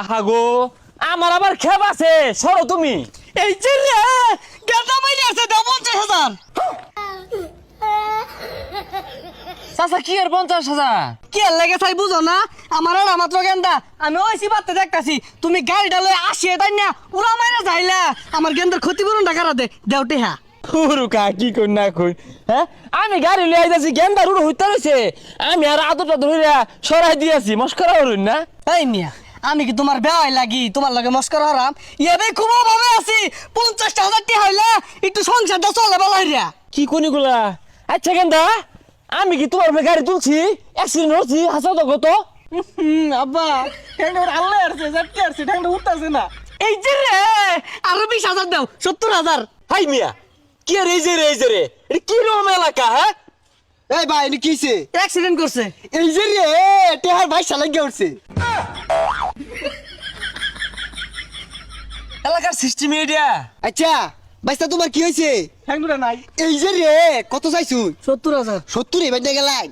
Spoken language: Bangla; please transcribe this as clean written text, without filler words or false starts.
আহা গো, আমার আবার খেপ আছে, সরো তুমি। এই যে রে গেন্দা মাইরে আছে দাও 50,000। চাচা কি আর 50,000? কি আর লাগে চাই বুঝো না, আমার আর মাত্র গেন্দা, আমি ওইসি বাতে দেখতাছি তুমি গাড়িটা লয়ে আসিয়ে তাই না উড়া মাইরা যাইলা, আমার গেন্দার ক্ষতিপূরণ টাকা দে দেওটে হ্যাঁ। হুরুকা কি কই না কই, হ্যাঁ আমি গাড়ি লই আইতাছি, গেন্দার উড়ো হইতা রইছে, আমি আর আদরটা ধইরা সরাই দিয়েছি, মস্করা হরুন না। এই মিয়া আমি কি তোমার বেওয়াই লাগি তোমার লগে মস্কর হারাম? ইয়ে খুব ভাবে আছি, 50,000 টাকা হইলে একটু সংসারটা চলে বলা হইরা। কি কোনি গুলা? আচ্ছা গেন্দা, আমি কি তোমার উপরে গাড়ি তুলছি, অ্যাক্সিডেন্ট হচ্ছি, হাসাও তো কত। আব্বা ঠ্যাংটা আল্লাহ আসছে জাটকে আসছে ঠ্যাংটা উঠতাছে না। এই যে রে আরো 20,000 দাও 70,000। হাই মিয়া, কি আর এই যে রে এটা কি রকম এলাকা? হ্যাঁ এই ভাই এনে কিছে? অ্যাক্সিডেন্ট করছে। এই যে রে টেহার ভাই শালা গিয়ে উঠছে। এলাকার সিস্টেম এটা। আচ্ছা বাইস্তা তোমার কি হয়েছে? ঠ্যাংটা নাই। এই যে রে কত চাইছু? 70,000। 70 এবার গেলাই